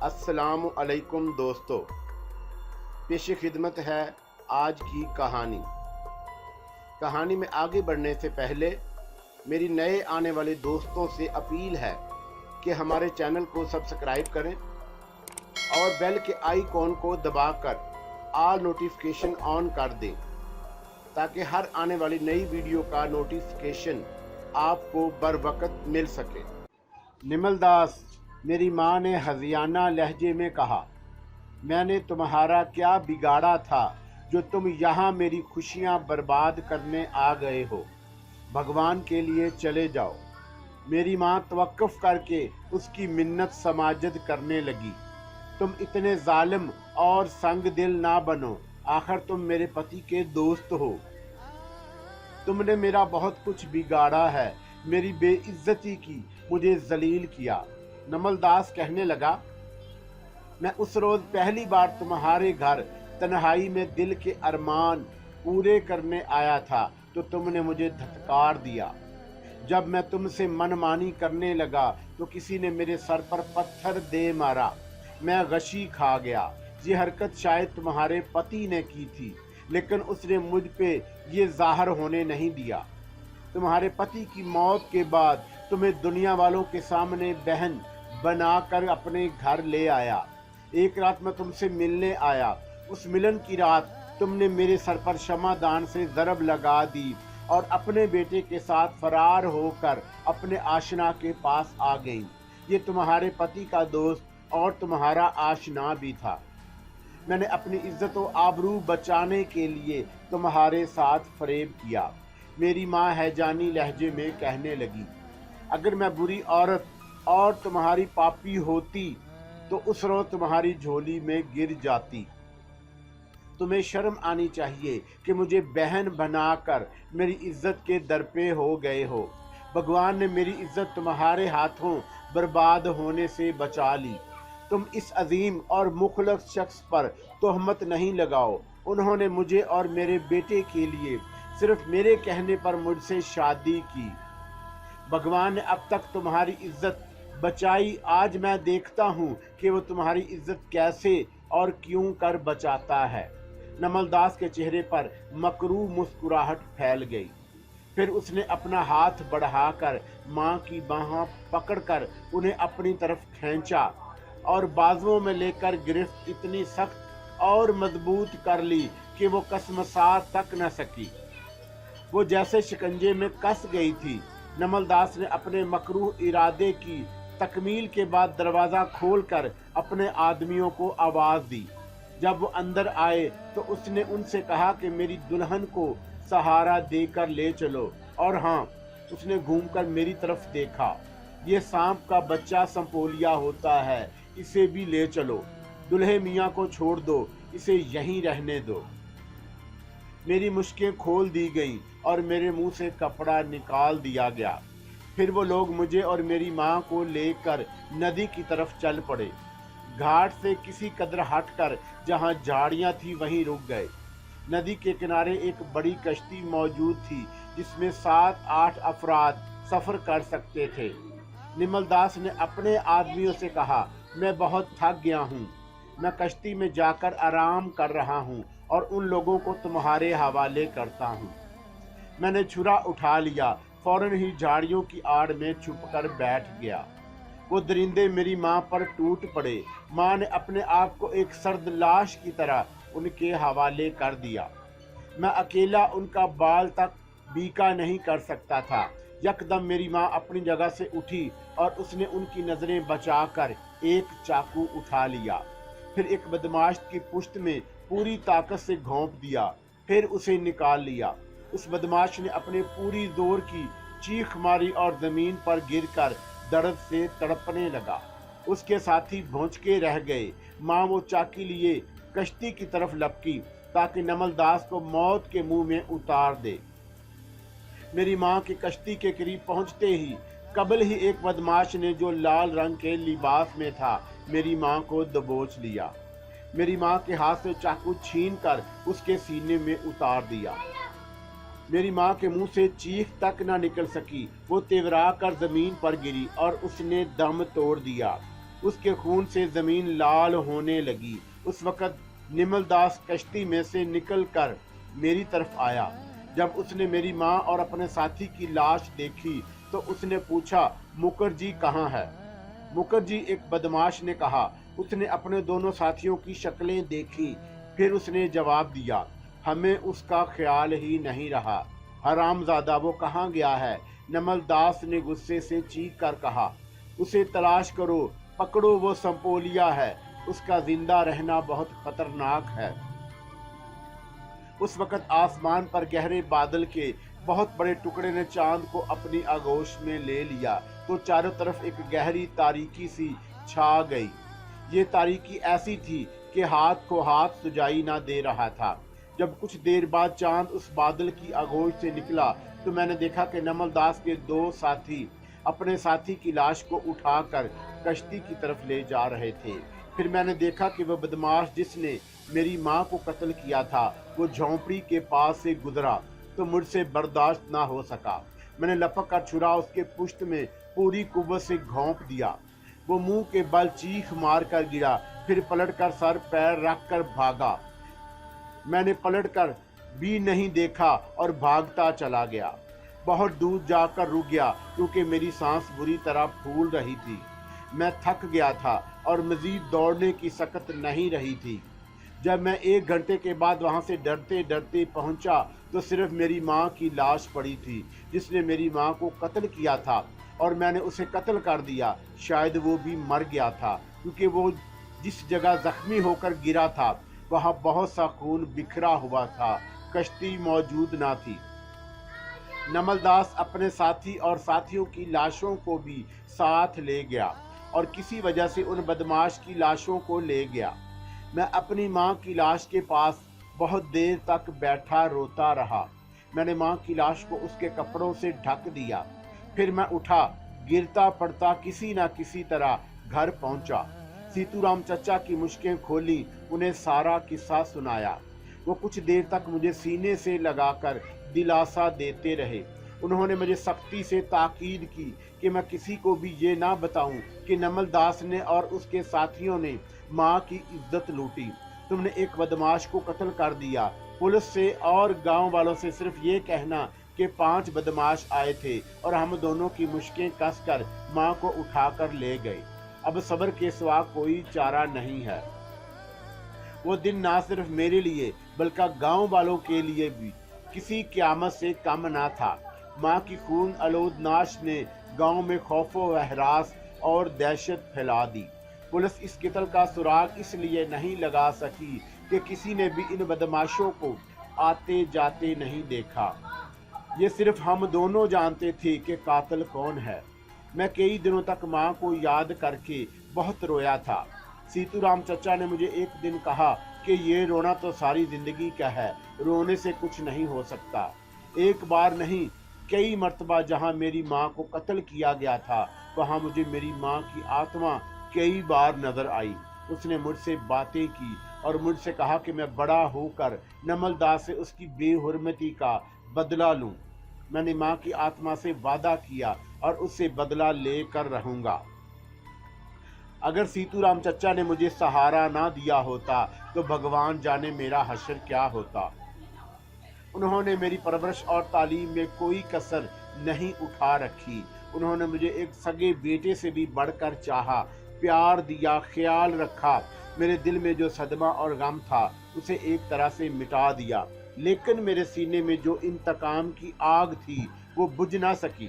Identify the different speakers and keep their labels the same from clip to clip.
Speaker 1: अस्सलामु अलैकुम दोस्तों, पेश खिदमत है आज की कहानी। कहानी में आगे बढ़ने से पहले मेरी नए आने वाले दोस्तों से अपील है कि हमारे चैनल को सब्सक्राइब करें और बेल के आइकॉन को दबाकर ऑल नोटिफिकेशन ऑन कर दें ताकि हर आने वाली नई वीडियो का नोटिफिकेशन आपको बर वक्त मिल सके। निमलदास, मेरी माँ ने हज़ियाना लहजे में कहा, मैंने तुम्हारा क्या बिगाड़ा था जो तुम यहाँ मेरी खुशियाँ बर्बाद करने आ गए हो। भगवान के लिए चले जाओ। मेरी माँ तवक्कुफ करके उसकी मिन्नत समाजत करने लगी। तुम इतने जालिम और संग दिल ना बनो, आखिर तुम मेरे पति के दोस्त हो। तुमने मेरा बहुत कुछ बिगाड़ा है, मेरी बेइज्जती की, मुझे जलील किया। नमलदास कहने लगा, मैं उस रोज पहली बार तुम्हारे घर तन्हाई में दिल के अरमान पूरे करने आया था तो तुमने मुझे धत्कार दिया। जब मैं तुमसे मनमानी करने लगा तो किसी ने मेरे सर पर पत्थर दे मारा। मैं गशी खा गया। ये हरकत शायद तुम्हारे पति ने की थी, लेकिन उसने मुझ पे ये जाहिर होने नहीं दिया। तुम्हारे पति की मौत के बाद तुम्हें दुनिया वालों के सामने बहन बनाकर अपने घर ले आया। एक रात मैं तुमसे मिलने आया। उस मिलन की रात तुमने मेरे सर पर क्षमादान से ज़रब लगा दी और अपने बेटे के साथ फरार होकर अपने आशना के पास आ गई। ये तुम्हारे पति का दोस्त और तुम्हारा आशना भी था। मैंने अपनी इज्जत और आबरू बचाने के लिए तुम्हारे साथ फरेब किया। मेरी माँ हैजानी लहजे में कहने लगी, अगर मैं बुरी औरत और तुम्हारी पापी होती तो उस रोज तुम्हारी झोली में गिर जाती। तुम्हें शर्म आनी चाहिए कि मुझे बहन बनाकर मेरी इज्जत के दरपे हो गए हो। भगवान ने मेरी इज्जत तुम्हारे हाथों बर्बाद होने से बचा ली। तुम इस अजीम और मुखलस शख्स पर तोहमत नहीं लगाओ। उन्होंने मुझे और मेरे बेटे के लिए सिर्फ मेरे कहने पर मुझसे शादी की। भगवान ने अब तक तुम्हारी इज्जत बचाई। आज मैं देखता हूँ कि वो तुम्हारी इज्जत कैसे और क्यों कर बचाता है। नमलदास के चेहरे पर मकरू मुस्कुराहट फैल गई। फिर उसने अपना हाथ बढ़ाकर माँ की बाह पकड़कर उन्हें अपनी तरफ खींचा और बाजुओं में लेकर गिरफ्त इतनी सख्त और मजबूत कर ली कि वो कसमसा तक न सकी। वो जैसे शिकंजे में कस गई थी। नमलदास ने अपने मकरूह इरादे की तकमील के बाद दरवाज़ा खोलकर अपने आदमियों को आवाज़ दी। जब वो अंदर आए तो उसने उनसे कहा कि मेरी दुल्हन को सहारा देकर ले चलो। और हाँ, उसने घूमकर मेरी तरफ देखा। ये सांप का बच्चा संपोलिया होता है, इसे भी ले चलो। दुल्हे मियाँ को छोड़ दो, इसे यहीं रहने दो। मेरी मुश्कें खोल दी गईं और मेरे मुंह से कपड़ा निकाल दिया गया। फिर वो लोग मुझे और मेरी माँ को लेकर नदी की तरफ चल पड़े। घाट से किसी कदर हटकर जहाँ झाड़ियाँ थी वहीं रुक गए। नदी के किनारे एक बड़ी कश्ती मौजूद थी जिसमें 7-8 अफराद सफ़र कर सकते थे। निमलदास ने अपने आदमियों से कहा, मैं बहुत थक गया हूँ, मैं कश्ती में जाकर आराम कर रहा हूँ और उन लोगों को तुम्हारे हवाले करता हूँ। मैंने छुरा उठा लिया, फौरन ही झाड़ियों की आड़ में छुपकर बैठ गया। वो दरिंदे मेरी माँ पर टूट पड़े। माँ ने अपने आप को एक सर्द लाश की तरह उनके हवाले कर दिया। मैं अकेला उनका बाल तक बीका नहीं कर सकता था। यकदम मेरी माँ अपनी जगह से उठी और उसने उनकी नज़रें बचाकर एक चाकू उठा लिया। फिर एक बदमाश की पुश्त में पूरी ताकत से घोंप दिया, फिर उसे निकाल लिया। उस बदमाश ने अपने पूरी जोर की चीख मारी और जमीन पर गिरकर दर्द से तड़पने लगा। उसके साथी भौंचके रह गए। माँ वो चाकी लिए कश्ती की तरफ लपकी ताकि नमलदास को मौत के मुंह में उतार दे। मेरी माँ की कश्ती के करीब पहुंचते ही कबल ही एक बदमाश ने, जो लाल रंग के लिबास में था, मेरी माँ को दबोच लिया। मेरी माँ के हाथ से चाकू छीनकर उसके सीने में उतार दिया। मेरी माँ के मुंह से चीख तक न निकल सकी। वो तिवरा कर जमीन पर गिरी और उसने दम तोड़ दिया। اس کے خون سے زمین لال ہونے لگی۔ اس وقت نمل داس کشتی میں سے نکل کر میری طرف آیا۔ جب اس نے میری ماں اور اپنے ساتھی کی لاش دیکھی تو اس نے پوچھا، مکھرجی کہاں ہے؟ مکھرجی ایک بدماش نے کہا۔ اس نے اپنے دونوں ساتھیوں کی شکلیں دیکھی، پھر اس نے جواب دیا، ہمیں اس کا خیال ہی نہیں رہا۔ حرامزادہ، وہ کہاں گیا ہے؟ نمل داس نے غصے سے چیخ کر کہا، اسے تلاش کرو، پکڑو، وہ سنپولیا ہے، اس کا زندہ رہنا بہت خطرناک ہے۔ اس وقت آسمان پر گہرے بادل کے بہت بڑے ٹکڑے نے چاند کو اپنی آغوش میں لے لیا تو چاروں طرف ایک گہری تاریکی سی چھا گئی۔ یہ تاریکی ایسی تھی کہ ہاتھ کو ہاتھ سجائی نہ دے رہا تھا۔ جب کچھ دیر بعد چاند اس بادل کی آغوش سے نکلا تو میں نے دیکھا کہ نمل داس کے دو ساتھی اپنے ساتھی کی لاش کو اٹھا کر کشتی کی طرف لے جا رہے تھے۔ پھر میں نے دیکھا کہ وہ بدماش جس نے میری ماں کو قتل کیا تھا وہ جھونپڑی کے پاس سے گزرا تو مجھ سے برداشت نہ ہو سکا۔ میں نے لپک کر چھرا اس کے پشت میں پوری قوت سے گھونپ دیا۔ وہ منہ کے بل چیخ مار کر گرا، پھر پلٹ کر سر پیر رکھ کر بھاگا۔ میں نے پلٹ کر بھی نہیں دیکھا اور بھاگتا چلا گیا۔ بہت دور جا کر رک گیا کیونکہ میری سانس بری طرح پھول رہی تھی۔ میں تھک گیا تھا اور مزید دوڑنے کی سکت نہیں رہی تھی۔ جب میں 1 گھنٹے کے بعد وہاں سے ڈرتے ڈرتے پہنچا تو صرف میری ماں کی لاش پڑی تھی جس نے میری ماں کو قتل کیا تھا، اور میں نے اسے قتل کر دیا۔ شاید وہ بھی مر گیا تھا کیونکہ وہ جس جگہ زخمی ہو کر گرا تھا وہاں بہت سا خون بکھرا ہوا تھا، کشتی موجود نہ تھی۔ نمل داس اپنے ساتھی اور ساتھیوں کی لاشوں کو بھی ساتھ لے گیا اور کسی وجہ سے ان بدماش کی لاشوں کو لے گیا۔ میں اپنی ماں کی لاش کے پاس بہت دیر تک بیٹھا روتا رہا۔ میں نے ماں کی لاش کو اس کے کپڑوں سے ڈھک دیا۔ پھر میں اٹھا، گرتا پڑتا کسی نہ کسی طرح گھر پہنچا۔ سیتو رام چچا کی مشکیں کھولی، انہیں سارا قصہ سنایا۔ وہ کچھ دیر تک مجھے سینے سے لگا کر دلاسا دیتے رہے۔ انہوں نے مجھے سختی سے تاکید کی کہ میں کسی کو بھی یہ نہ بتاؤں کہ نمل داس نے اور اس کے ساتھیوں نے ماں کی عزت لوٹی۔ تم نے ایک بدماش کو قتل کر دیا۔ پولیس سے اور گاؤں والوں سے صرف یہ کہنا کہ 5 بدماش آئے تھے اور ہم دونوں کی مشکیں کس کر ماں کو اٹھا کر لے گئے۔ اب صبر کے سوا کوئی چارہ نہیں ہے۔ وہ دن نہ صرف میرے لیے بلکہ گاؤں والوں کے لیے بھی کسی قیامت سے کم نہ تھا۔ ماں کی خون آلود ناش نے گاؤں میں خوف و ہراس اور دہشت پھیلا دی۔ پولیس اس قتل کا سراغ اس لیے نہیں لگا سکی کہ کسی نے بھی ان بدماشوں کو آتے جاتے نہیں دیکھا۔ یہ صرف ہم دونوں جانتے تھے کہ قاتل کون ہے۔ میں کئی دنوں تک ماں کو یاد کر کے بہت رویا تھا۔ سیتو رام چچا نے مجھے ایک دن کہا کہ یہ رونا تو ساری زندگی کا ہے، رونے سے کچھ نہیں ہو سکتا۔ ایک بار نہیں، کئی مرتبہ جہاں میری ماں کو قتل کیا گیا تھا وہاں مجھے میری ماں کی آتما کئی بار نظر آئی۔ اس نے مجھ سے باتیں کی اور مجھ سے کہا کہ میں بڑا ہو کر نمل داس سے اس کی بے حرمتی کا بدلہ لوں۔ میں نے ماں کی آتما سے وعدہ کیا اور اس سے بدلہ لے کر رہوں گا۔ اگر سیتو رام چچا نے مجھے سہارا نہ دیا ہوتا تو بھگوان جانے میرا حشر کیا ہوتا۔ انہوں نے میری پرورش اور تعلیم میں کوئی کسر نہیں اٹھا رکھی۔ انہوں نے مجھے ایک سگے بیٹے سے بھی بڑھ کر چاہا، پیار دیا، خیال رکھا۔ میرے دل میں جو صدمہ اور غم تھا اسے ایک طرح سے مٹا دیا، لیکن میرے سینے میں جو انتقام کی آگ تھی وہ بجھ نہ سکی۔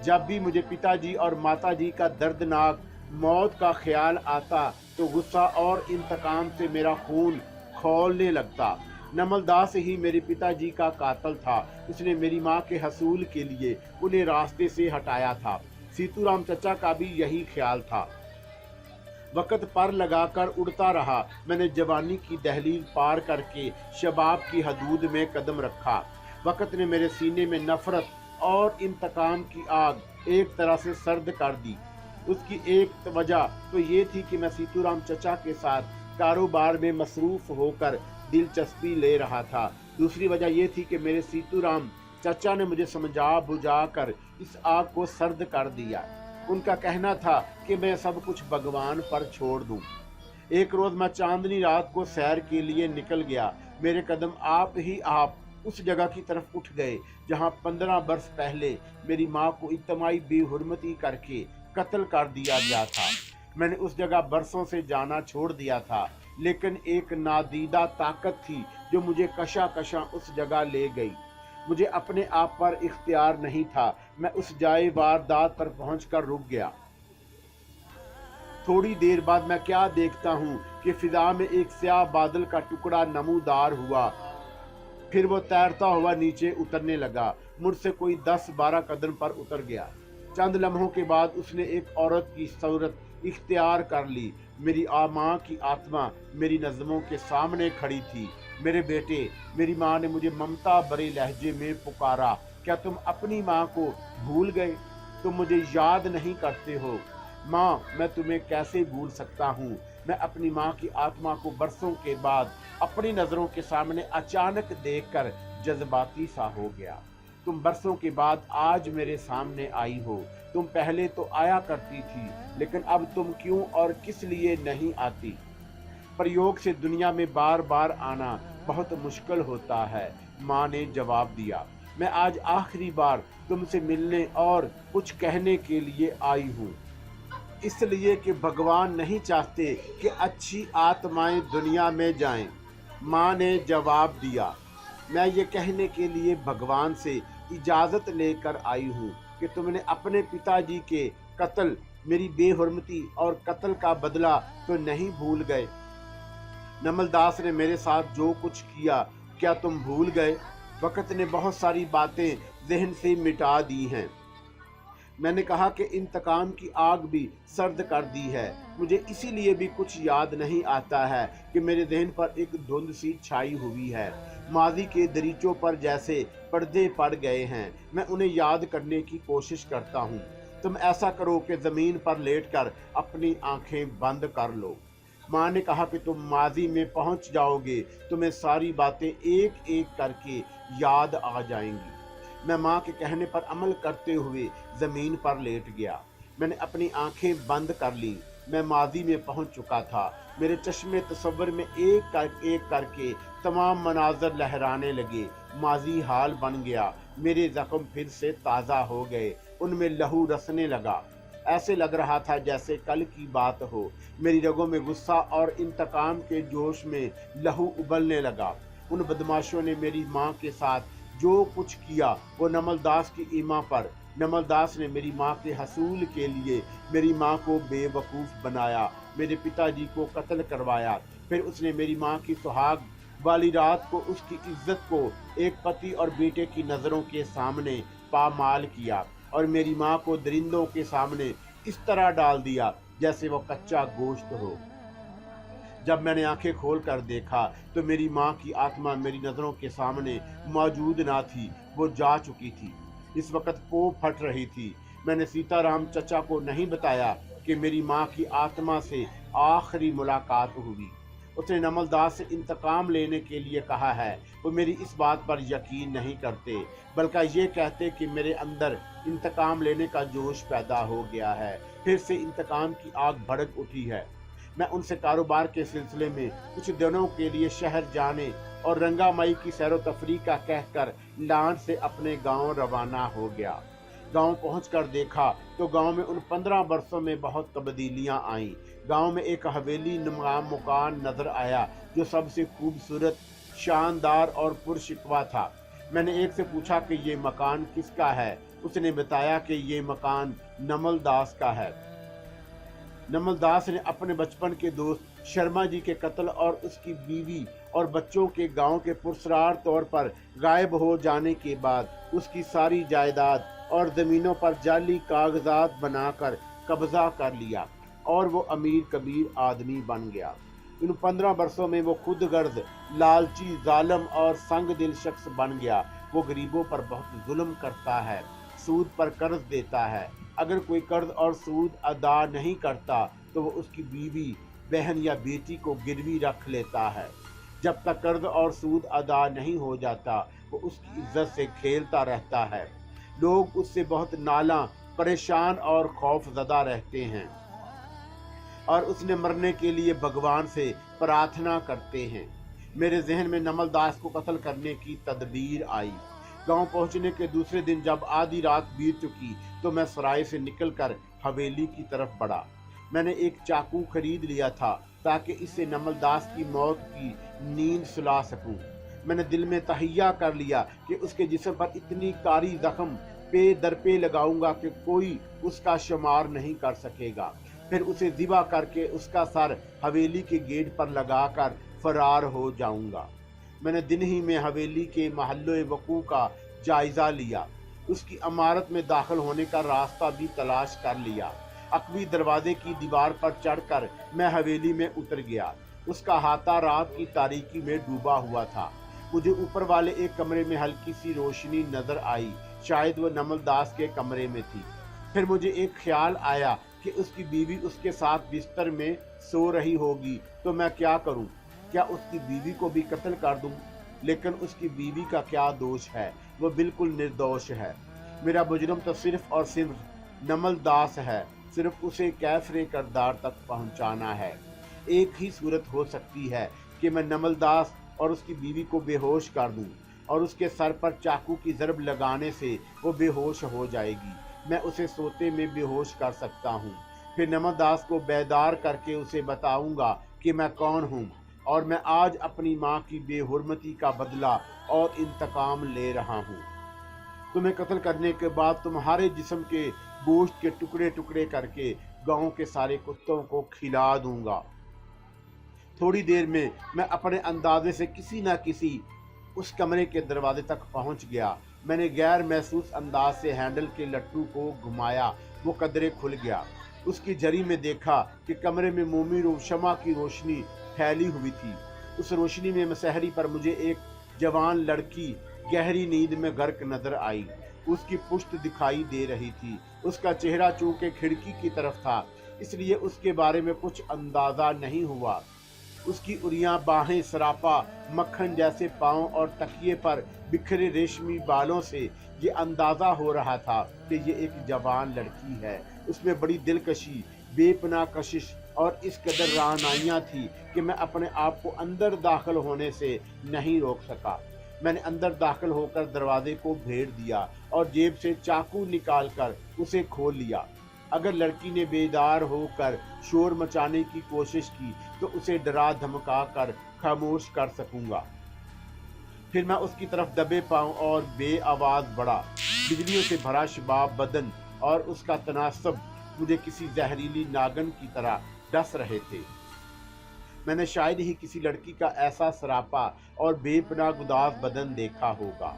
Speaker 1: جب بھی مجھے پتا جی اور ماتا جی کا دردناک موت کا خیال آتا تو غصہ اور انتقام سے میرا خون کھولنے لگتا۔ نمل داس ہی میرے پتا جی کا قاتل تھا۔ اس نے میری ماں کے حصول کے لیے انہیں راستے سے ہٹایا تھا۔ سیتو رام چچا کا بھی یہی خیال تھا۔ وقت پر لگا کر اڑتا رہا۔ میں نے جوانی کی دہلیز پار کر کے شباب کی حدود میں قدم رکھا۔ وقت نے میرے سینے میں نفرت اور انتقام کی آگ ایک طرح سے سرد کر دی۔ اس کی ایک وجہ تو یہ تھی کہ میں سیتو رام چچا کے ساتھ کاروبار میں مصروف ہو کر دلچسپی لے رہا تھا۔ دوسری وجہ یہ تھی کہ میرے سیتو رام چچا نے مجھے سمجھا بجھا کر اس آگ کو سرد کر دیا۔ उनका कहना था कि मैं सब कुछ भगवान पर छोड़ दूं। एक रोज मैं चांदनी रात को सैर के लिए निकल गया। मेरे कदम आप उस जगह की तरफ उठ गए जहां 15 वर्ष पहले मेरी माँ को इज्तमाही बेहुरमती करके कत्ल कर दिया गया था। मैंने उस जगह बरसों से जाना छोड़ दिया था, लेकिन एक नादीदा ताकत थी जो मुझे कशा उस जगह ले गई। मुझे अपने आप पर इख्तियार नहीं था। मैं उस जाए वारदात पर पहुंचकर रुक गया। थोड़ी देर बाद मैं क्या देखता हूँ कि फिजा में एक स्याह बादल का टुकड़ा नमूदार हुआ, फिर वो तैरता हुआ नीचे उतरने लगा। मुझसे कोई 10-12 कदम पर उतर गया। चंद लम्हों के बाद उसने एक औरत की सूरत इख्तियार कर ली। मेरी माँ की आत्मा मेरी नज़रों के सामने खड़ी थी। मेरे बेटे, मेरी माँ ने मुझे ममता भरे लहजे में पुकारा, क्या तुम अपनी माँ को भूल गए? तुम मुझे याद नहीं करते हो? माँ, मैं तुम्हें कैसे भूल सकता हूँ? मैं अपनी माँ की आत्मा को बरसों के बाद अपनी नज़रों के सामने अचानक देखकर जज्बाती सा हो गया। तुम बरसों के बाद आज मेरे सामने आई हो। तुम पहले तो आया करती थी, लेकिन अब तुम क्यों और किस लिए नहीं आती? प्रयोग से दुनिया में बार बार आना बहुत मुश्किल होता है, माँ ने जवाब दिया। मैं आज आखिरी बार तुमसे मिलने और कुछ कहने के लिए आई हूँ, इसलिए कि भगवान नहीं चाहते कि अच्छी आत्माएं दुनिया में जाएं, माँ ने जवाब दिया। मैं ये कहने के लिए भगवान से इजाज़त लेकर आई हूँ कि तुमने अपने पिताजी के कत्ल, मेरी बेहुरमती और कत्ल का बदला तो नहीं भूल गए? नमलदास ने मेरे साथ जो कुछ किया, क्या तुम भूल गए? वक्त ने बहुत सारी बातें ज़हन से मिटा दी हैं। मैंने कहा कि इंतकाम की आग भी सर्द कर दी है। मुझे इसीलिए भी कुछ याद नहीं आता है कि मेरे ज़हन पर एक धुंध सी छाई हुई है। माजी के दरीचों पर जैसे पर्दे पड़ गए हैं। मैं उन्हें याद करने की कोशिश करता हूँ। तुम ऐसा करो कि ज़मीन पर लेटकर अपनी आंखें बंद कर लो। माँ ने कहा कि तुम माजी में पहुँच जाओगे, तुम्हें सारी बातें एक एक करके याद आ जाएंगी। मैं माँ के कहने पर अमल करते हुए ज़मीन पर लेट गया। मैंने अपनी आंखें बंद कर ली। मैं माजी में पहुँच चुका था। मेरे चश्मे तस्वर में एक करके तमाम मनाजर लहराने लगे। माजी हाल बन गया। मेरे ज़ख्म फिर से ताज़ा हो गए, उनमें लहू रसने लगा। ऐसे लग रहा था जैसे कल की बात हो। मेरी रगों में गुस्सा और इंतकाम के जोश में लहू उबलने लगा। उन बदमाशों ने मेरी माँ के साथ जो कुछ किया वो नमलदास की ईमा पर। नमलदास ने मेरी माँ के हसूल के लिए मेरी माँ को बेवकूफ़ बनाया, मेरे पिताजी को कत्ल करवाया। फिर उसने मेरी माँ की सुहाग वाली रात को, उसकी इज्जत को एक पति और बेटे की नज़रों के सामने पामाल किया और मेरी माँ को दरिंदों के सामने इस तरह डाल दिया जैसे वो कच्चा गोश्त हो। जब मैंने आंखें खोल कर देखा तो मेरी माँ की आत्मा मेरी नज़रों के सामने मौजूद ना थी, वो जा चुकी थी। इस वक्त पोप फट रही थी। मैंने सीताराम चचा को नहीं बताया कि मेरी माँ की आत्मा से आखिरी मुलाकात हुई। उसने नमलदास से इंतकाम लेने के लिए कहा है। वो मेरी इस बात पर यकीन नहीं करते, बल्कि ये कहते कि मेरे अंदर इंतकाम लेने का जोश पैदा हो गया है। फिर से इंतकाम की आग भड़क उठी है। मैं उनसे कारोबार के सिलसिले में कुछ दिनों के लिए शहर जाने और रंगामाई की सैरो तफरी का कहकर लान से अपने गांव रवाना हो गया। गांव पहुंचकर देखा तो गांव में उन 15 वर्षों में बहुत तब्दीलियां आईं। गांव में एक हवेली नुमा मकान नजर आया जो सबसे खूबसूरत, शानदार और पुरशिकवा था। मैंने एक से पूछा कि ये मकान किसका है। उसने बताया कि ये मकान नमलदास का है। नमलदास ने अपने बचपन के दोस्त शर्मा जी के कत्ल और उसकी बीवी और बच्चों के गांव के पुरस्कार तौर पर गायब हो जाने के बाद उसकी सारी जायदाद और ज़मीनों पर जाली कागजात बनाकर कब्जा कर लिया और वो अमीर कबीर आदमी बन गया। इन 15 वर्षों में वो खुद गर्ज, लालची, जालिम और संग दिल शख्स बन गया। वो गरीबों पर बहुत जुल्म करता है, सूद पर कर्ज देता है। अगर कोई कर्ज और सूद अदा नहीं करता तो वो उसकी बीवी, बहन या बेटी को गिरवी रख लेता है। जब तक कर्ज और सूद अदा नहीं हो जाता वो उसकी इज्जत से खेलता रहता है। लोग उससे बहुत नाला परेशान और खौफजदा रहते हैं और उसने मरने के लिए भगवान से प्रार्थना करते हैं। मेरे जहन में नमल दास को कत्ल करने की तदबीर आई। गांव पहुंचने के दूसरे दिन जब आधी रात बीत चुकी तो मैं सराय से निकलकर हवेली की तरफ बढ़ा। मैंने एक चाकू खरीद लिया था ताकि इससे नमल दास की मौत की नींद सुला सकूं। मैंने दिल में तहैया कर लिया कि उसके जिस्म पर इतनी कारी जख्म पे दर पे लगाऊंगा कि कोई उसका शुमार नहीं कर सकेगा। फिर उसे ज़िबा करके उसका सर हवेली के गेट पर लगाकर फरार हो जाऊंगा। मैंने दिन ही में हवेली के महल्ले वकू का जायजा लिया। उसकी इमारत में दाखिल होने का रास्ता भी तलाश कर लिया। अकबी दरवाजे की दीवार पर चढ़कर मैं हवेली में उतर गया। उसका हाथा रात की तारीकी में डूबा हुआ था। मुझे ऊपर वाले एक कमरे में हल्की सी रोशनी नजर आई। शायद वो नमल दास के कमरे में थी। फिर मुझे एक ख्याल आया कि उसकी बीवी उसके साथ बिस्तर में सो रही होगी, तो मैं क्या करूं? क्या उसकी बीवी को भी कत्ल कर दूं? लेकिन उसकी बीवी का क्या दोष है? वो बिल्कुल निर्दोष है। मेरा मुजरिम तो सिर्फ और सिर्फ नमल दास है। सिर्फ उसे कैफरे करदार तक पहुंचाना है। एक ही सूरत हो सकती है कि मैं नमल दास और उसकी बीवी को बेहोश कर दूं और उसके सर पर चाकू की ज़रब लगाने से वो बेहोश हो जाएगी। मैं उसे सोते में बेहोश कर सकता हूँ। फिर नमल दास को बेदार करके उसे बताऊंगा कि मैं कौन हूँ और मैं आज अपनी माँ की बेहुरमती का बदला और इंतकाम ले रहा हूँ। तुम्हें कत्ल करने के बाद तुम्हारे जिस्म के गोश्त के टुकड़े टुकड़े करके गांव के सारे कुत्तों को खिला दूंगा। थोड़ी देर में मैं अपने अंदाजे से किसी न किसी उस कमरे के दरवाजे तक पहुंच गया। मैंने गैर महसूस अंदाज से हैंडल के लट्टू को घुमाया। वो कदरे खुल गया। उसकी झरी में देखा कि कमरे में मोमी शमा की रोशनी फैली हुई थी। उस रोशनी में मसहरी पर मुझे एक जवान लड़की गहरी नींद में गर्क नजर आई। उसकी पुश्त दिखाई दे रही थी। उसका चेहरा चूंकि खिड़की की तरफ था, इसलिए उसके बारे में कुछ अंदाजा नहीं हुआ। उसकी उरियां, बाहें, सरापा, मक्खन जैसे पांव और तकिए पर बिखरे रेशमी बालों से ये अंदाजा हो रहा था कि ये एक जवान लड़की है। उसमें बड़ी दिलकशी, बेपनाह कशिश और इस कदर राहनाइयाँ थी कि मैं अपने आप को अंदर दाखिल होने से नहीं रोक सका। मैंने अंदर दाखिल होकर दरवाजे को भेड़ दिया और जेब से चाकू निकालकर उसे खोल लिया। अगर लड़की ने बेदार होकर शोर मचाने की कोशिश की तो उसे डरा धमका कर खामोश कर सकूंगा। फिर मैं उसकी तरफ दबे पांव और बेआवाज बढ़ा। बिजलियों से भरा शबाब बदन और उसका तनासब मुझे किसी जहरीली नागन की तरह डस रहे थे। मैंने शायद ही किसी लड़की का ऐसा सरापा और बेपनाह गुदाज बदन देखा होगा।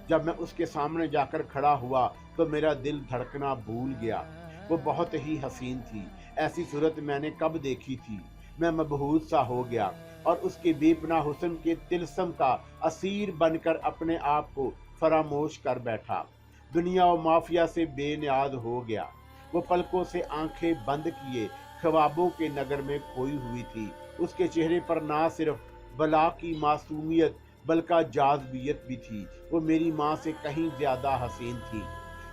Speaker 1: जब मैं उसके सामने जाकर खड़ा हुआ तो मेरा दिल धड़कना भूल गया। वो बहुत ही हसीन थी। ऐसी सूरत मैंने कब देखी थी। मैं मबहूत सा हो गया और उसके बेपनाह हुस्न के तिलस्म का असीर बनकर अपने आप को फरामोश कर बैठा। दुनिया और माफिया से बेनियाद हो गया। वो पलकों से आंखें बंद किए ख्वाबों के नगर में खोई हुई थी। उसके चेहरे पर ना सिर्फ बला की मासूमियत बल्कि जाज़बियत भी थी। वो मेरी माँ से कहीं ज्यादा हसीन थी।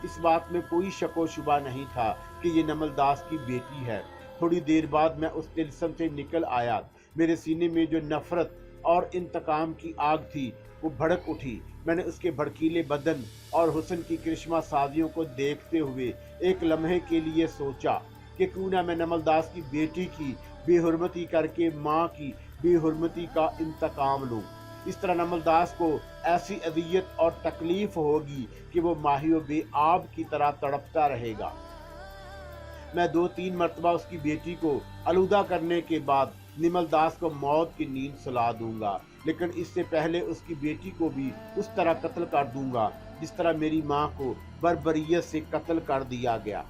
Speaker 1: इस बात में कोई शको शुबा नहीं था कि ये नमल दास की बेटी है। थोड़ी देर बाद मैं उस तिलस्म से निकल आया। मेरे सीने में जो नफरत और इंतकाम की आग थी वो भड़क उठी। मैंने उसके भड़कीले बदन और हुस्न की करिश्मा साजियों को देखते हुए एक लम्हे के लिए सोचा कि क्यों ना मैं नमल दास की बेटी की बेहुरमती करके माँ की बेहुरमती का इंतकाम लूं। इस तरह नमल दास को ऐसी अजियत और तकलीफ होगी कि वो माहियो बेआब की तरह तड़पता रहेगा। मैं 2-3 मरतबा उसकी बेटी को अलूदा करने के बाद निमल दास को मौत की नींद सुला दूंगा, लेकिन इससे पहले उसकी बेटी को भी उस तरह कत्ल कर दूंगा जिस तरह मेरी माँ को बर्बरियत से कत्ल कर दिया गया।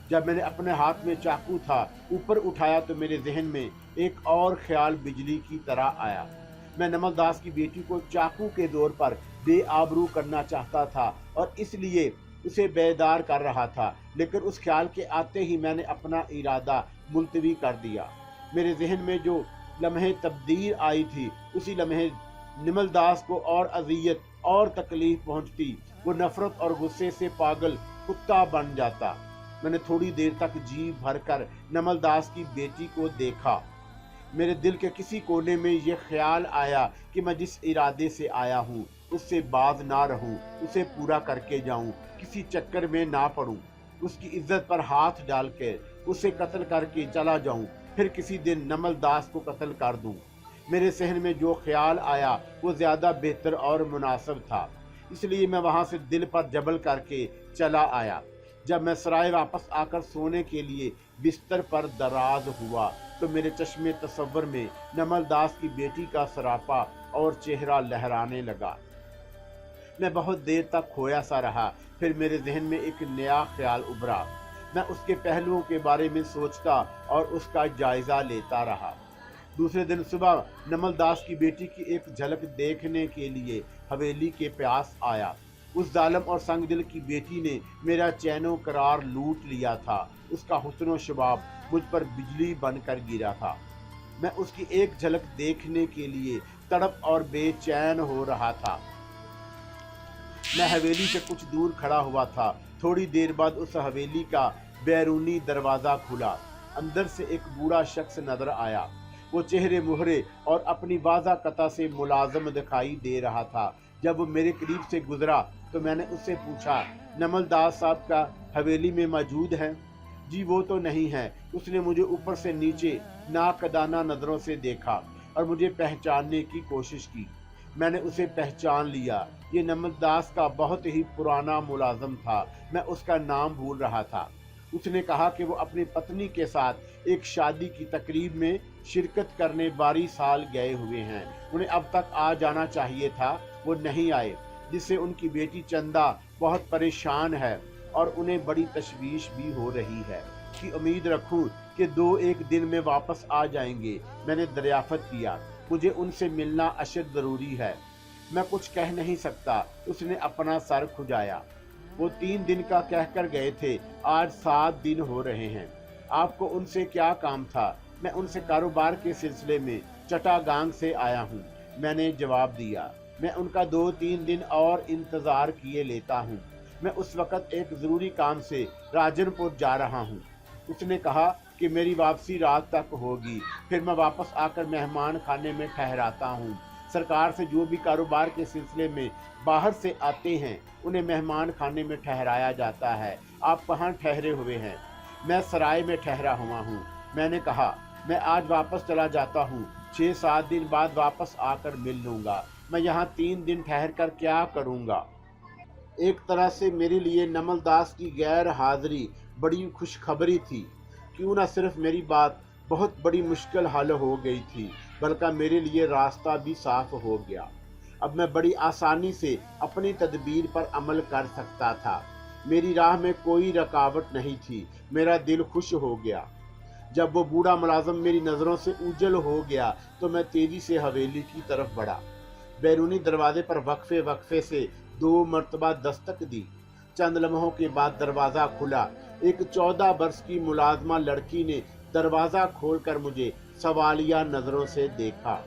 Speaker 1: जब मैंने अपने हाथ में चाकू था ऊपर उठाया तो मेरे जहन में एक और ख्याल बिजली की तरह आया। मैं नमल दास की बेटी को चाकू के जोर पर बेआबरू करना चाहता था और इसलिए उसे बेदार कर रहा था, लेकिन उस ख्याल के आते ही मैंने अपना इरादा मुलतवी कर दिया। मेरे जहन में जो लम्हे तब्दील आई थी उसी लम्हे निमल दास को और अजियत और तकलीफ पहुंचती। वो नफरत और गुस्से से पागल कुत्ता बन जाता। मैंने थोड़ी देर तक जी भरकर नमल दास की बेटी को देखा। मेरे दिल के किसी कोने में ये ख्याल आया कि मैं जिस इरादे से आया हूँ उससे बाज ना रहूं, उसे पूरा करके जाऊं, किसी चक्कर में ना पड़ूं, उसकी इज्जत पर हाथ डाल के उसे कत्ल करके चला जाऊं, फिर किसी दिन नमल दास को कत्ल कर दूं। मेरे सहन में जो ख्याल आया वो ज्यादा बेहतर और मुनासिब था, इसलिए मैं वहां से दिल पर जबल करके चला आया। जब मैं सराय वापस आकर सोने के लिए बिस्तर पर दराज हुआ तो मेरे चश्मे तसव्वुर में नमल दास की बेटी का सरापा और चेहरा लहराने लगा। मैं बहुत देर तक खोया सा रहा, फिर मेरे जहन में एक नया ख्याल उभरा। मैं उसके पहलुओं के बारे में सोचता और उसका जायजा लेता रहा। दूसरे दिन सुबह नमल दास की बेटी की एक झलक देखने के लिए हवेली के पास आया। उस जालिम और संग दिल की बेटी ने मेरा चैनो करार लूट लिया था। उसका हुस्न शबाब मुझ पर बिजली बनकर गिरा था। मैं उसकी एक झलक देखने के लिए तड़प और बेचैन हो रहा था। मैं हवेली से कुछ दूर खड़ा हुआ था। थोड़ी देर बाद उस हवेली का बैरूनी दरवाजा खुला। अंदर से एक बूढ़ा शख्स नजर आया। वो चेहरे मुहरे और अपनी वाज़ा कता से मुलाजम दिखाई दे रहा था। जब वो मेरे करीब से गुजरा तो मैंने उससे पूछा, नमल दास साहब का हवेली में मौजूद है? जी वो तो नहीं है। उसने मुझे ऊपर से नीचे नाकदाना नजरों से देखा और मुझे पहचानने की कोशिश की। मैंने उसे पहचान लिया। ये नमल दास का बहुत ही पुराना मुलाजम था। मैं उसका नाम भूल रहा था। उसने कहा कि वो अपनी पत्नी के साथ एक शादी की तकरीब में शिरकत करने बारी साल गए हुए हैं। उन्हें अब तक आ जाना चाहिए था, वो नहीं आए, जिससे उनकी बेटी चंदा बहुत परेशान है और उन्हें बड़ी तशवीश भी हो रही है कि उम्मीद रखूं कि 2-1 दिन में वापस आ जाएंगे। मैंने दरियाफत किया, मुझे उनसे मिलना अशद ज़रूरी है। मैं कुछ कह नहीं सकता। उसने अपना सर खुजाया। वो 3 दिन का कहकर गए थे, आज 7 दिन हो रहे हैं। आपको उनसे क्या काम था? मैं उनसे कारोबार के सिलसिले में चटागांग से आया हूँ, मैंने जवाब दिया। मैं उनका 2-3 दिन और इंतज़ार किए लेता हूँ। मैं उस वक़्त एक ज़रूरी काम से राजनपुर जा रहा हूँ। उसने कहा कि मेरी वापसी रात तक होगी, फिर मैं वापस आकर मेहमान खाने में ठहराता हूँ। सरकार से जो भी कारोबार के सिलसिले में बाहर से आते हैं उन्हें मेहमान खाने में ठहराया जाता है। आप कहाँ ठहरे हुए हैं? मैं सराय में ठहरा हुआ हूँ। मैंने कहा, मैं आज वापस चला जाता हूँ, 6-7 दिन बाद वापस आकर मिल लूँगा। मैं यहाँ 3 दिन ठहर कर क्या करूँगा? एक तरह से मेरे लिए नमल दास की गैर हाजिरी बड़ी खुशखबरी थी। क्यों न सिर्फ मेरी बात बहुत बड़ी मुश्किल हल हो गई थी, बल्कि मेरे लिए रास्ता भी साफ हो गया। अब मैं बड़ी आसानी से अपनी तदबीर पर अमल कर सकता था। मेरी राह में कोई रुकावट नहीं थी। मेरा दिल खुश हो गया। जब वो बूढ़ा मुलाजम मेरी नज़रों से उजल हो गया तो मैं तेजी से हवेली की तरफ बढ़ा। बैरूनी दरवाजे पर वक्फे वक्फे से 2 मरतबा दस्तक दी। चंद लम्हों के बाद दरवाज़ा खुला। एक 14 वर्ष की मुलाजमा लड़की ने दरवाज़ा खोलकर मुझे सवालिया नज़रों से देखा।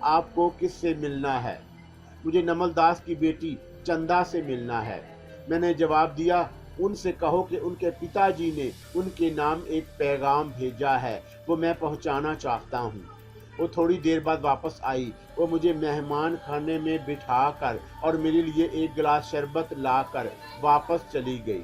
Speaker 1: आपको किससे मिलना है? मुझे नमल दास की बेटी चंदा से मिलना है। मैंने जवाब दिया, उनसे कहो कि उनके पिताजी ने उनके नाम एक पैगाम भेजा है, वो मैं पहुंचाना चाहता हूं। वो थोड़ी देर बाद वापस आई। वो मुझे मेहमान खाने में बिठाकर और मेरे लिए एक गिलास शरबत लाकर वापस चली गई।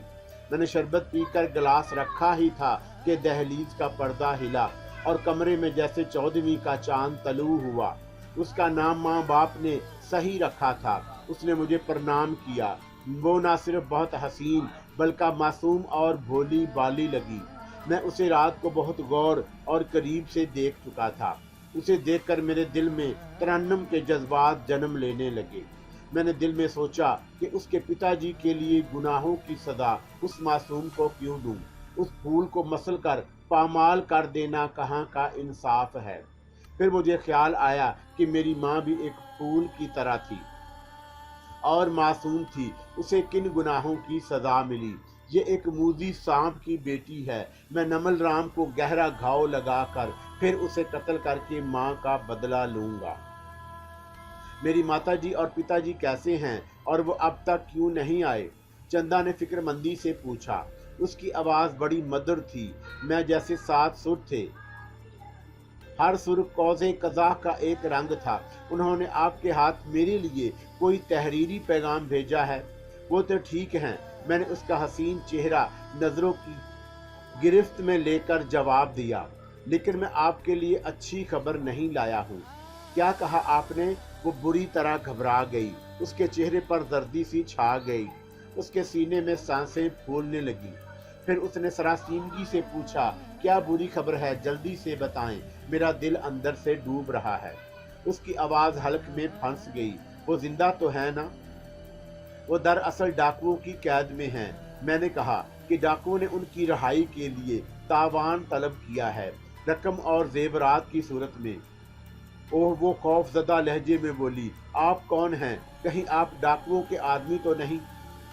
Speaker 1: मैंने शरबत पीकर गिलास रखा ही था कि दहलीज का पर्दा हिला और कमरे में जैसे 14वीं का चांद तलू हुआ। उसका नाम माँ बाप ने सही रखा था। उसने मुझे प्रणाम किया। वो ना सिर्फ बहुत हसीन बल्कि मासूम और भोली बाली लगी। मैं उसे रात को बहुत गौर और करीब से देख चुका था। उसे देखकर मेरे दिल में तरन्नुम के जज्बात जन्म लेने लगे। मैंने दिल में सोचा कि उसके पिताजी के लिए गुनाहों की सजा उस मासूम को क्यों दूं? उस फूल को मसल कर पामाल कर देना कहाँ का इंसाफ है? फिर मुझे ख्याल आया कि मेरी माँ भी एक फूल की तरह थी और मासूम थी। उसे किन गुनाहों की सजा मिली? ये एक मूजी सांप की बेटी है। मैं नमल राम को गहरा घाव लगाकर फिर उसे कत्ल करके माँ का बदला लूंगा। मेरी माताजी और पिताजी कैसे हैं और वो अब तक क्यों नहीं आए? चंदा ने फिक्रमंदी से पूछा। उसकी आवाज बड़ी मधुर थी, मैं जैसे 7 सुर थे। हर सुर कौज़े कज़ा का एक रंग था। उन्होंने आपके हाथ मेरे लिए कोई तहरीरी पैगाम भेजा है? वो तो ठीक हैं। मैंने उसका हसीन चेहरा नजरों की गिरफ्त में लेकर जवाब दिया, लेकिन मैं आपके लिए अच्छी खबर नहीं लाया हूँ। क्या कहा आपने? वो बुरी तरह घबरा गई, उसके चेहरे पर जर्दी सी छा गई, उसके सीने में सांसें फूलने लगी। फिर उसने सरासीमगी से पूछा, क्या बुरी खबर है? जल्दी से बताएं, मेरा दिल अंदर से डूब रहा है। उसकी आवाज हल्क में फंस गई। वो जिंदा तो है ना? वो दरअसल डाकुओं की कैद में हैं। मैंने कहा कि डाकुओं ने उनकी रिहाई के लिए तावान तलब किया है, रकम और जेवरात की सूरत में। ओह, वो खौफजदा लहजे में बोली, आप कौन हैं? कहीं आप डाकुओं के आदमी तो नहीं?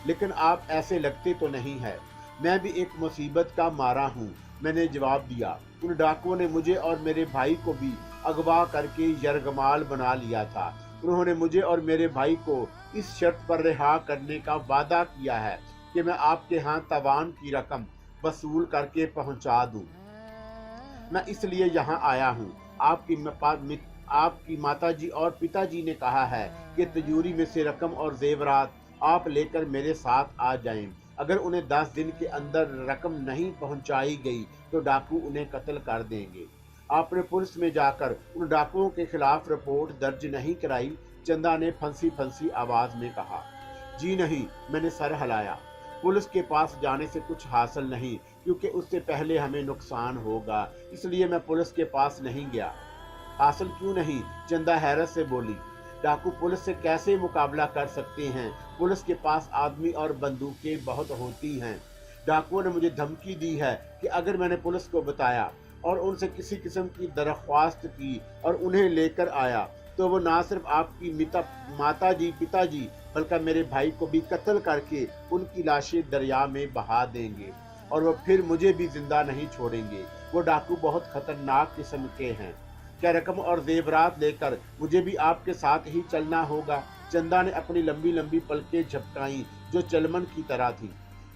Speaker 1: लेकिन आप ऐसे लगते तो नहीं है। मैं भी एक मुसीबत का मारा हूँ, मैंने जवाब दिया। उन डाकुओं ने मुझे और मेरे भाई को भी अगवा करके यरगमाल बना लिया था। उन्होंने मुझे और मेरे भाई को इस शर्त पर रिहा करने का वादा किया है कि मैं आपके यहाँ तावान की रकम वसूल करके पहुँचा दूँ। मैं इसलिए यहाँ आया हूँ। आपकी माताजी और पिताजी ने कहा है कि तिजोरी में से रकम और जेवरात आप लेकर मेरे साथ आ जाएं। अगर उन्हें 10 दिन के अंदर रकम नहीं पहुंचाई गई तो डाकू उन्हें कत्ल कर देंगे। आपने पुलिस में जाकर उन डाकुओं के खिलाफ रिपोर्ट दर्ज नहीं कराई? चंदा ने फंसी फंसी आवाज में कहा। जी नहीं, मैंने सर हिलाया। पुलिस के पास जाने से कुछ हासिल नहीं, क्योंकि उससे पहले हमें नुकसान होगा, इसलिए मैं पुलिस के पास नहीं गया। हासिल क्यों नहीं? चंदा हैरत से बोली। डाकू पुलिस से कैसे मुकाबला कर सकते हैं? पुलिस के पास आदमी और बंदूकें बहुत होती हैं। डाकुओं ने मुझे धमकी दी है कि अगर मैंने पुलिस को बताया और उनसे किसी किस्म की दरख्वास्त की और उन्हें लेकर आया तो वो ना सिर्फ आपकी माताजी पिताजी बल्कि मेरे भाई को भी कत्ल करके उनकी लाशें दरिया में बहा देंगे और वो फिर मुझे भी जिंदा नहीं छोड़ेंगे। वो डाकू बहुत खतरनाक किस्म के हैं। क्या रकम और जेवरात लेकर मुझे भी आपके साथ ही चलना होगा? चंदा ने अपनी लंबी लंबी पलकें झपकाई जो चलमन की तरह थी।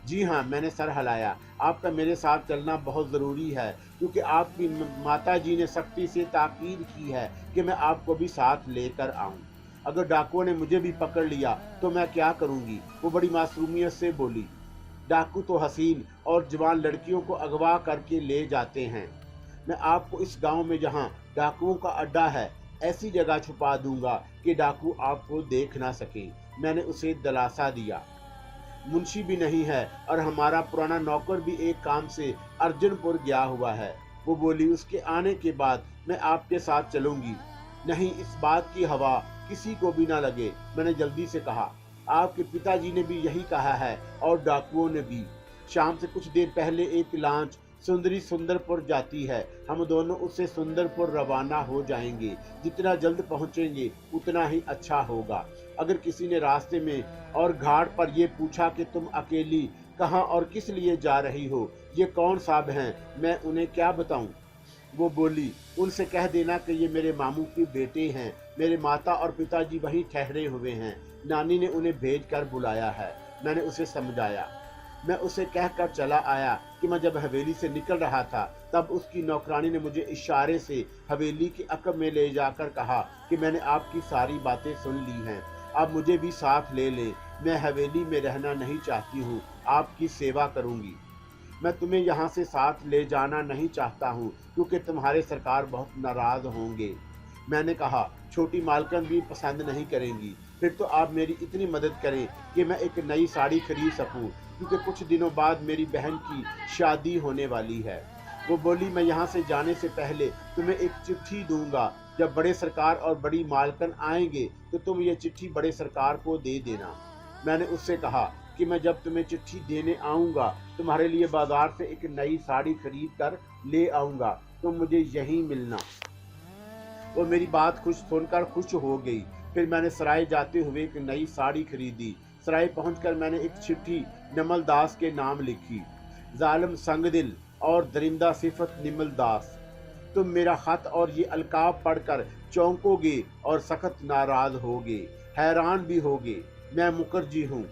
Speaker 1: जी हाँ, मैंने सर हिलाया। आपका मेरे साथ चलना बहुत ज़रूरी है, क्योंकि आपकी माताजी ने सख्ती से ताकीद की है कि मैं आपको भी साथ लेकर आऊं। अगर डाकुओं ने मुझे भी पकड़ लिया तो मैं क्या करूंगी? वो बड़ी मासूमियत से बोली। डाकू तो हसीन और जवान लड़कियों को अगवा करके ले जाते हैं। मैं आपको इस गांव में जहां डाकुओं का अड्डा है ऐसी जगह छुपा दूंगा कि डाकू आपको देख ना सके। मैंने उसे दिलासा दिया। मुंशी भी नहीं है और हमारा पुराना नौकर भी एक काम से अर्जुनपुर गया हुआ है। वो बोली, उसके आने के बाद मैं आपके साथ चलूंगी। नहीं, इस बात की हवा किसी को भी ना लगे, मैंने जल्दी से कहा। आपके पिताजी ने भी यही कहा है और डाकुओं ने भी। शाम से कुछ देर पहले एक लांच सुंदरी सुंदरपुर जाती है। हम दोनों उससे सुंदरपुर रवाना हो जाएंगे। जितना जल्द पहुंचेंगे उतना ही अच्छा होगा। अगर किसी ने रास्ते में और घाट पर ये पूछा कि तुम अकेली कहाँ और किस लिए जा रही हो, ये कौन साहब हैं, मैं उन्हें क्या बताऊं? वो बोली, उनसे कह देना कि ये मेरे मामू के बेटे हैं। मेरे माता और पिताजी वहीं ठहरे हुए हैं। नानी ने उन्हें भेज कर बुलाया है। मैंने उसे समझाया। मैं उसे कहकर चला आया कि मैं जब हवेली से निकल रहा था तब उसकी नौकरानी ने मुझे इशारे से हवेली के अकब में ले जाकर कहा कि मैंने आपकी सारी बातें सुन ली हैं, अब मुझे भी साथ ले ले। मैं हवेली में रहना नहीं चाहती हूँ, आपकी सेवा करूँगी। मैं तुम्हें यहाँ से साथ ले जाना नहीं चाहता हूँ क्योंकि तुम्हारे सरकार बहुत नाराज होंगे। मैंने कहा, छोटी मालकन भी पसंद नहीं करेंगी। फिर तो आप मेरी इतनी मदद करें कि मैं एक नई साड़ी खरीद सकूं, क्योंकि कुछ दिनों बाद मेरी बहन की शादी होने वाली है। वो बोली, मैं यहाँ से जाने से पहले तुम्हें एक चिट्ठी दूंगा। जब बड़े सरकार और बड़ी मालकन आएंगे तो तुम ये चिट्ठी बड़े सरकार को दे देना। मैंने उससे कहा कि मैं जब तुम्हें चिट्ठी देने आऊँगा तुम्हारे लिए बाजार से एक नई साड़ी खरीद कर ले आऊँगा, तुम मुझे यहीं मिलना। वो मेरी बात सुनकर खुश हो गई। फिर मैंने सराय जाते हुए एक नई साड़ी खरीदी। सराय पहुंचकर मैंने एक चिट्ठी निमल दास के नाम लिखी। जालिम संगदिल और दरिंदा सिफत निमल दास, तुम मेरा खत और ये अलकाब पढ़कर चौंकोगे और सख्त नाराज होगे, हैरान भी होगे। मैं मुखर्जी हूँ,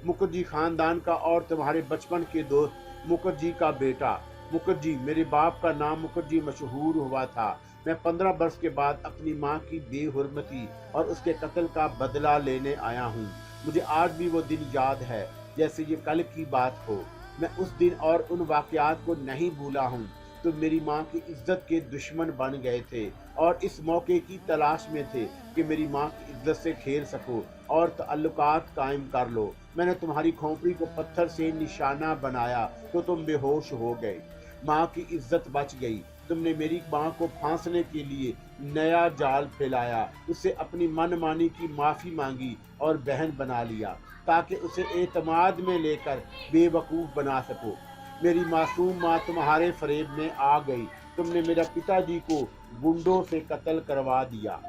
Speaker 1: मुखर्जी खानदान का और तुम्हारे बचपन के दोस्त मुखर्जी का बेटा। मुखर्जी, मेरे बाप का नाम मुखर्जी मशहूर हुआ था। मैं 15 वर्ष के बाद अपनी माँ की बेहुरमती और उसके कत्ल का बदला लेने आया हूँ। मुझे आज भी वो दिन याद है जैसे ये कल की बात हो। मैं उस दिन और उन वाक़यात को नहीं भूला हूँ। तुम मेरी माँ की इज्जत के दुश्मन बन गए थे और इस मौके की तलाश में थे कि मेरी माँ की इज्जत से खेल सको और ताल्लुकात कायम कर लो। मैंने तुम्हारी खोपड़ी को पत्थर से निशाना बनाया तो तुम बेहोश हो गए। माँ की इज्जत बच गई। तुमने मेरी माँ को फांसने के लिए नया जाल फैलाया, उससे अपनी मनमानी की माफ़ी मांगी और बहन बना लिया ताकि उसे एतमाद में लेकर बेवकूफ़ बना सको। मेरी मासूम माँ तुम्हारे फरेब में आ गई। तुमने मेरे पिताजी को गुंडों से कत्ल करवा दिया।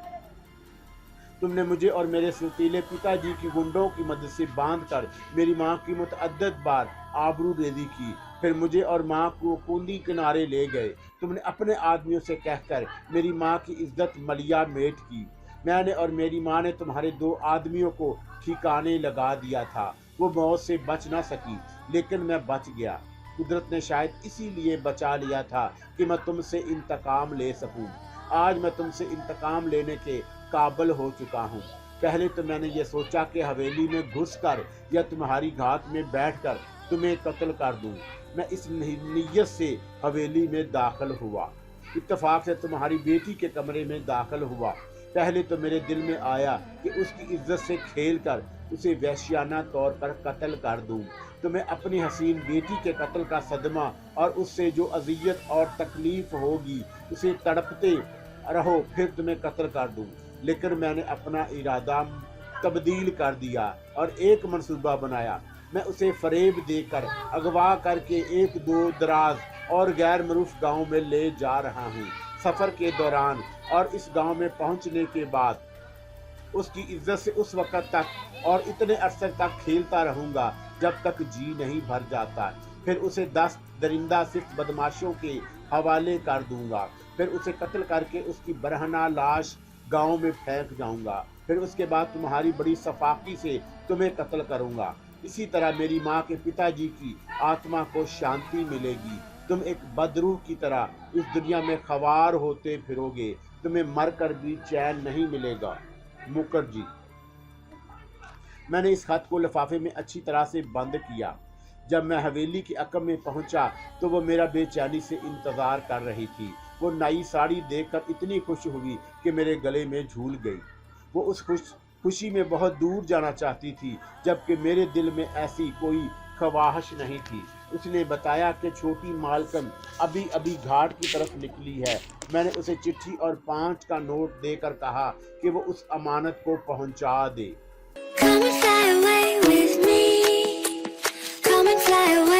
Speaker 1: तुमने मुझे और मेरे सतीले पिताजी की गुंडों की मदद से बांधकर मेरी माँ की मुतअद्दिद बार आबरूरेज़ी की। फिर मुझे और माँ को कूंदी किनारे ले गए। तुमने अपने आदमियों से कहकर मेरी माँ की इज्जत मलिया मेट की। मैंने और मेरी माँ ने तुम्हारे 2 आदमियों को ठिकाने लगा दिया था। वो मौत से बच ना सकी, लेकिन मैं बच गया। कुदरत ने शायद इसीलिए बचा लिया था कि मैं तुमसे इंतकाम ले सकूं। आज मैं तुमसे इंतकाम लेने के काबिल हो चुका हूँ। पहले तो मैंने ये सोचा कि हवेली में घुसकर या तुम्हारी घात में बैठकर तुम्हें कत्ल कर दूं। मैं इस नीयत से हवेली में दाखिल हुआ। इत्तेफाक से तुम्हारी बेटी के कमरे में दाखिल हुआ। पहले तो मेरे दिल में आया कि उसकी इज्जत से खेलकर उसे वहशियाना तौर पर कत्ल कर दूं। तुम्हें अपनी हसीन बेटी के कत्ल का सदमा और उससे जो अजियत और तकलीफ होगी उसे तड़पते रहो, फिर तुम्हें कत्ल कर दूं। लेकिन मैंने अपना इरादा तब्दील कर दिया और एक मंसूबा बनाया। मैं उसे फरेब देकर अगवा करके एक दो दराज और गैर मरूफ गाँव में ले जा रहा हूँ। सफ़र के दौरान और इस गांव में पहुंचने के बाद उसकी इज्जत से उस वक़्त तक और इतने अरसे तक खेलता रहूंगा जब तक जी नहीं भर जाता। फिर उसे 10 दरिंदा सिर्फ बदमाशों के हवाले कर दूंगा। फिर उसे कत्ल करके उसकी बरहना लाश गांव में फेंक जाऊंगा। फिर उसके बाद तुम्हारी बड़ी सफाकी से तुम्हें कत्ल करूंगा। इसी तरह मेरी माँ के पिताजी की आत्मा को शांति मिलेगी। तुम एक बदरूह की तरह इस दुनिया में खवार होते फिरोगे। तुम्हें मर कर भी चैन नहीं मिलेगा। मुखर्जी। मैंने इस खत को लिफाफे में अच्छी तरह से बंद किया। जब मैं हवेली के अकब में पहुंचा तो वो मेरा बेचैनी से इंतज़ार कर रही थी। वो नई साड़ी देखकर इतनी खुश हुई कि मेरे गले में झूल गई। वो उस खुशी में बहुत दूर जाना चाहती थी, जबकि मेरे दिल में ऐसी कोई ख्वाहिश नहीं थी। उसने बताया कि छोटी मालकन अभी अभी घाट की तरफ निकली है। मैंने उसे चिट्ठी और 5 का नोट देकर कहा कि वो उस अमानत को पहुंचा दे। Come and fly away with me. Come and fly away.